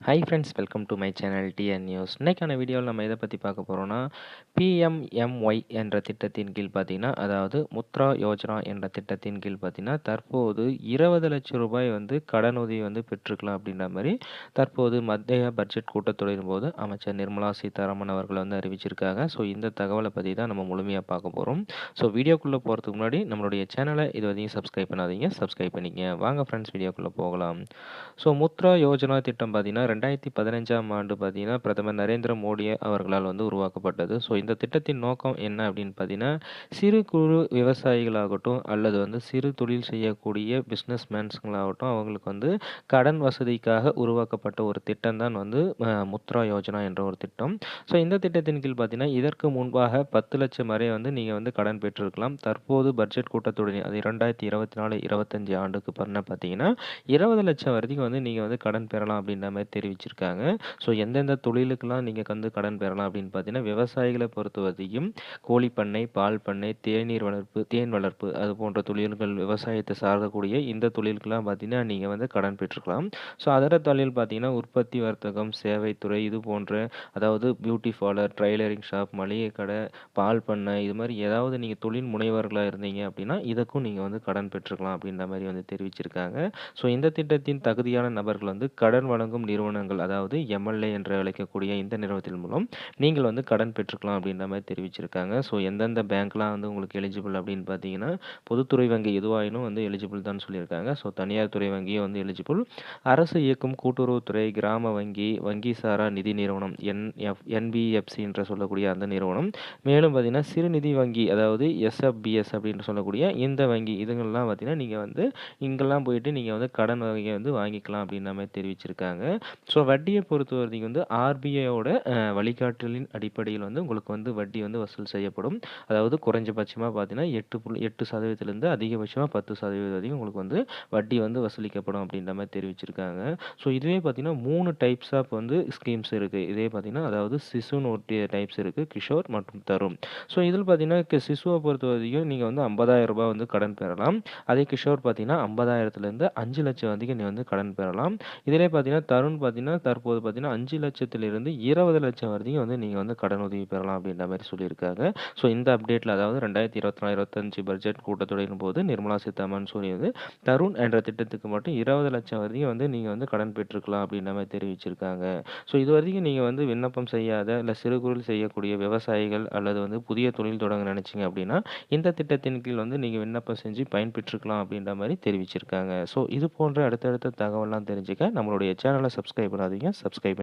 Hi friends, welcome to my channel TN news. இன்னைக்கான வீடியோவில் நம்ம எதை பற்றி பார்க்க போகிறோம்னா, பிஎம்எம்ஒய் என்ற திட்டத்தின் கீழ் பார்த்தீங்கன்னா, அதாவது முத்ரா யோஜனா என்ற திட்டத்தின் கீழ் பார்த்தீங்கன்னா, தற்போது 20,00,000 ரூபாய் வந்து கடனுதவி வந்து பெற்றுக்கலாம் அப்படின்ற மாதிரி தற்போது மத்திய பட்ஜெட் கூட்டத்தொடரின் போது அமைச்சர் நிர்மலா சீதாராமன் அவர்கள் வந்து அறிவிச்சிருக்காங்க. ஸோ இந்த தகவலை பற்றி தான் நம்ம முழுமையாக பார்க்க போகிறோம். ஸோ வீடியோக்குள்ளே போகிறதுக்கு முன்னாடி நம்மளுடைய சேனலை இது வரையும் சப்ஸ்கிரைப் பண்ணாதீங்க, சப்ஸ்கிரைப் பண்ணிக்கங்க. வாங்க ஃப்ரெண்ட்ஸ், வீடியோக்குள்ளே போகலாம். ஸோ முத்ரா யோஜனா திட்டம் பார்த்தீங்கன்னா 2015ஆம் ஆண்டு பார்த்தீங்கன்னா பிரதமர் நரேந்திர மோடி அவர்களால் வந்து உருவாக்கப்பட்டது. ஸோ இந்த திட்டத்தின் நோக்கம் என்ன அப்படின்னு பார்த்தீங்கன்னா, சிறு குறு விவசாயிகளாகட்டும் அல்லது வந்து சிறு தொழில் செய்யக்கூடிய பிஸ்னஸ் மேன்ஸ்களாகட்டும் அவங்களுக்கு வந்து கடன் வசதிக்காக உருவாக்கப்பட்ட ஒரு திட்டம் தான் வந்து முத்ரா யோஜனா என்ற ஒரு திட்டம். ஸோ இந்த திட்டத்தின் கீழ் பார்த்தீங்கன்னா இதற்கு முன்பாக 10 லட்சம் வரை வந்து நீங்கள் வந்து கடன் பெற்றிருக்கலாம். தற்போது பட்ஜெட் கூட்டத்தொடர் அது 2024-25 ஆண்டுக்கு பண்ண பார்த்தீங்கன்னா 20 லட்சம் வரைக்கும் வந்து நீங்கள் வந்து கடன் பெறலாம் அப்படின்ற மாதிரி தெரிவிச்சிருக்காங்க. ஸோ எந்தெந்த தொழிலுக்கெல்லாம் நீங்கள் வந்து கடன் பெறலாம் அப்படின்னு பார்த்தீங்கன்னா, விவசாயிகளை பொறுத்தவரைக்கும் கோழிப்பண்ணை, பால் பண்ணை, தேநீர் வளர்ப்பு, தேன் வளர்ப்பு அது போன்ற தொழில்கள் விவசாயத்தை சார்ந்தக்கூடிய இந்த தொழிலுக்கெல்லாம் பார்த்தீங்கன்னா நீங்கள் வந்து கடன் பெற்றுக்கலாம். ஸோ அதர தொழில் பார்த்தீங்கன்னா உற்பத்தி வர்த்தகம், சேவைத்துறை இது போன்ற அதாவது பியூட்டி பார்லர், ட்ரைலரிங் ஷாப், மளிகை கடை, பால் பண்ணை இது மாதிரி ஏதாவது நீங்கள் தொழில் முனைவர்களாக இருந்தீங்க அப்படின்னா இதுக்கும் நீங்கள் வந்து கடன் பெற்றுக்கலாம் அப்படின்ற மாதிரி வந்து தெரிவிச்சிருக்காங்க. ஸோ இந்த திட்டத்தின் தகுதியான நபர்கள் வந்து கடன் வழங்கும் நிறுவனங்கள் அதாவது எம்எல்ஏ என்று அழைக்கக்கூடிய இந்த நிறுவனத்தின் மூலம் நீங்கள் வந்து கடன் பெற்றுக்கலாம் அப்படின்ற மாதிரி தெரிவிச்சிருக்காங்க. ஸோ எந்தெந்த பேங்க்லாம் வந்து உங்களுக்கு எலிஜிபிள் அப்படின்னு பார்த்தீங்கன்னா, பொதுத்துறை வங்கி எதுவாயினும் வந்து எலிஜிபிள் தான் சொல்லியிருக்காங்க. ஸோ தனியார் துறை வங்கியும் வந்து எலிஜிபிள், அரசு இயக்கும் கூட்டுறவுத்துறை, கிராம வங்கி, வங்கி சாரா நிதி நிறுவனம் என்பிஎஃப்சி என்று சொல்லக்கூடிய அந்த நிறுவனம், மேலும் பார்த்தீங்கன்னா சிறுநிதி வங்கி அதாவது எஸ்எஃப்பிஎஸ் அப்படின்னு சொல்லக்கூடிய இந்த வங்கி இதுங்கள்லாம் பார்த்தீங்கன்னா நீங்கள் வந்து இங்கெல்லாம் போயிட்டு நீங்கள் வந்து கடன் வகையை வந்து வாங்கிக்கலாம் அப்படின்ற மாதிரி தெரிவிச்சிருக்காங்க. ஸோ வட்டியை பொறுத்தவரைக்கும் வந்து ஆர்பிஐயோட வழிகாட்டலின் அடிப்படையில் வந்து உங்களுக்கு வந்து வட்டி வந்து வசூல் செய்யப்படும். அதாவது குறைஞ்சபட்சமாக பார்த்தீங்கன்னா 8.8% அதிகபட்சமாக 10% வரைக்கும் உங்களுக்கு வந்து வட்டி வந்து வசூலிக்கப்படும் அப்படின்ற மாதிரி தெரிவிச்சிருக்காங்க. ஸோ இதுவே பார்த்தீங்கன்னா 3 டைப்ஸ் ஆஃப் வந்து ஸ்கீம்ஸ் இருக்குது. இதே பார்த்தீங்கன்னா அதாவது சிசுன்னு ஒரு டைப்ஸ் இருக்குது, கிஷோர் மற்றும் தருண். ஸோ இதில் பார்த்தீங்கன்னா சிசுவை பொறுத்த வரைக்கும் நீங்கள் வந்து 50,000 ரூபாய் வந்து கடன் பெறலாம். அதே கிஷோர் பார்த்தீங்கன்னா 50,000லேருந்து 5 லட்சம் வரைக்கும் நீங்கள் வந்து கடன் பெறலாம். இதிலே பார்த்தீங்கன்னா தருண் பார்த்தீங்கன்னா தற்போது பார்த்தீங்கன்னா 5 லட்சத்திலிருந்து 20 லட்சம் வரைக்கும் வந்து நீங்கள் வந்து கடன் உதவி பெறலாம் அப்படின்ற மாதிரி சொல்லியிருக்காங்க. ஸோ இந்த அப்டேட்டில் அதாவது 2024-25 பட்ஜெட் கூட்டத்தொடரின் போது நிர்மலா சீதாராமன் சொல்லி வந்து தருண் என்ற திட்டத்துக்கு மட்டும் 20 லட்சம் வரைக்கும் வந்து நீங்கள் வந்து கடன் பெற்றுக்கலாம் அப்படின்ற மாதிரி தெரிவிச்சிருக்காங்க. ஸோ இது வரைக்கும் நீங்கள் வந்து விண்ணப்பம் செய்யாத இல்லை சிறு குறு செய்யக்கூடிய விவசாயிகள் அல்லது வந்து புதிய தொழில் தொடங்க நினைச்சீங்க அப்படின்னா இந்த திட்டத்தின் கீழ் வந்து நீங்கள் விண்ணப்பம் செஞ்சு பயன்பெற்றுக்கலாம் அப்படின்ற மாதிரி தெரிவிச்சிருக்காங்க. ஸோ இது போன்ற அடுத்தடுத்த தகவல்லாம் தெரிஞ்சுக்க நம்மளுடைய சேனலை சப்ஸ்கிரைப் பண்ணாதீங்க, சப்ஸ்கிரைப்